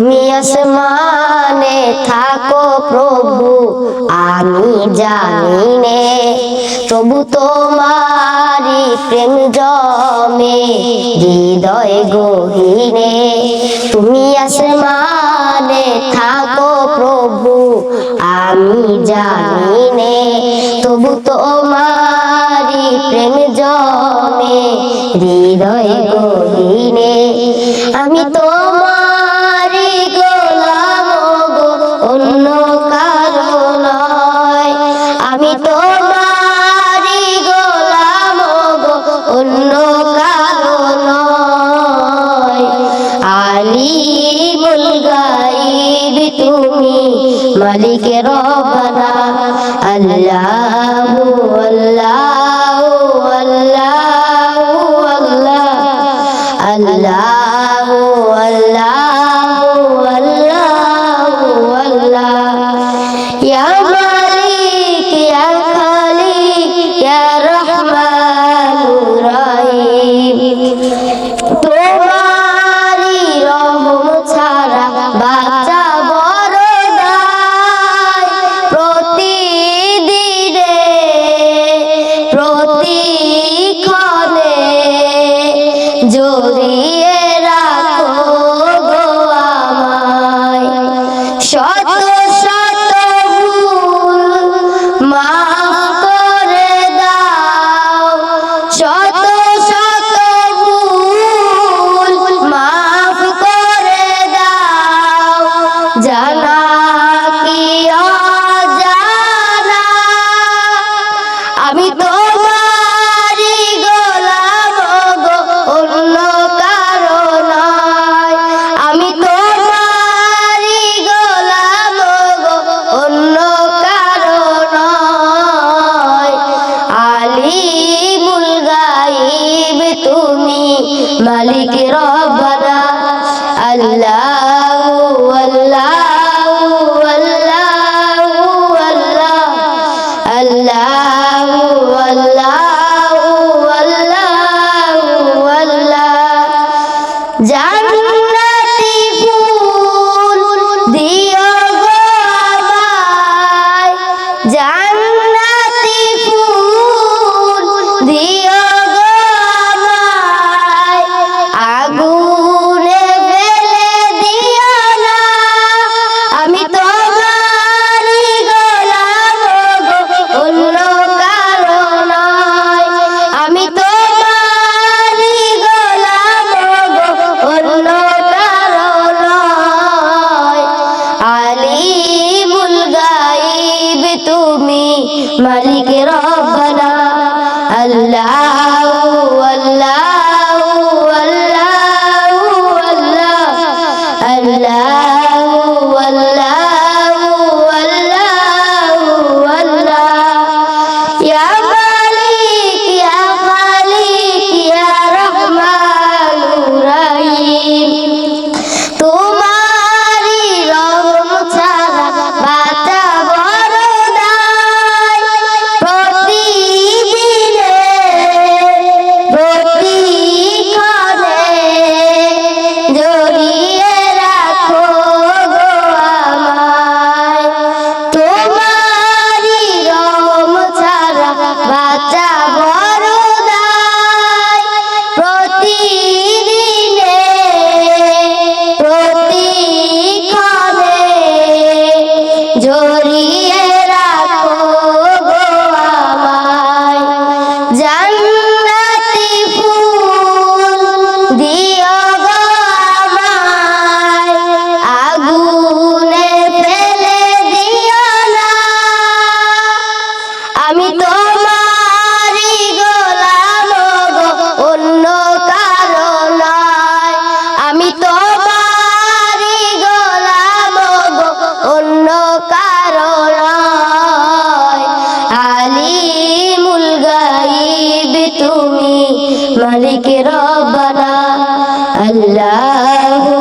তুমি আসমানে থাকো প্রভু আমি জানি নে, তবু তোমারি প্রেম জমে হৃদয় গহীনে। তুমি আসমানে থাকো প্রভু আমি জানি নে, তবু তোমারি প্রেম জমে হৃদয় গহীনে। আমি তোমারি গোলাম গো অন্য কারো নয়, আমি তোমারি গোলাম গো অন্য কারো নয়। আলিমুল গায়ব তুমি মালিক রব্বানা, আল্লাহু আল্লাহু আল্লাহু আল্লাহ, আল্লাহু আল্লাহু আল্লাহু আল্লাহ। ইয়া মালিক ইয়া খালিক ইয়া রহমানুর রহিম, তোমারি রহম ছাড়া বাঁচা বড় দায়। প্রতিদিনে প্রতিক্ষণে জড়িয়ে রাখো গো আমায়। শত শত ভুল মাফ করে দাও, শত শত ভুল মাফ করে দাও। জানা কি অজানা আমি তোমারি গোলাম গো অন্য কারো নয়, আমি তোমারি গোলাম গো অন্য কারো নয়। আলিমুল গায়ব তুমি মালিক রব্বানা, আল্লাহু আল্লাহু আল্লাহু আল্লাহ, আল্লাহু আল্লাহু আল্লাহু আল্লাহ। জান্নাতি ফুল দিও গো আমায়, জান্নাতি ফুল দিও গো আমায়। আগুনে ফেলে দিও না, আমি তোমারি গোলাম গো অন্য কারো নয়, আমি তোমারি গোলাম গো অন্য কারো নয়। আলিমুল গায়ব তুমি মালিক রব্বানা, আল্লাহু আল্লাহু আল্লাহু আল্লাহ, আল্লাহু আল্লাহু আল্লাহু আল্লাহ। ইয়া মালিক ইয়া খালিক ইয়া রহমানুর রহিম, তোমারি রহম ছাড়া বাঁচা বড় দায়। প্রতিদিনে প্রতিক্ষণে জড়িয়ে রাখো গো আমায়। তোমারি রহম ছাড়া বাঁচা বড় দায়। প্রতিদিনে প্রতিক্ষণে জড়িয়ে রাখো গো আমায়। জান্নাতি ফুল দিও গো আমায়, আগুনে ফেলে দিও না। আমি তোমারি গোলাম গো অন্য কারো নয়, আমি তোমারি গোলাম গো অন্য কারো নয়। আলিমুল গায়ব তুমি মালিক রব্বানা, আল্লাহু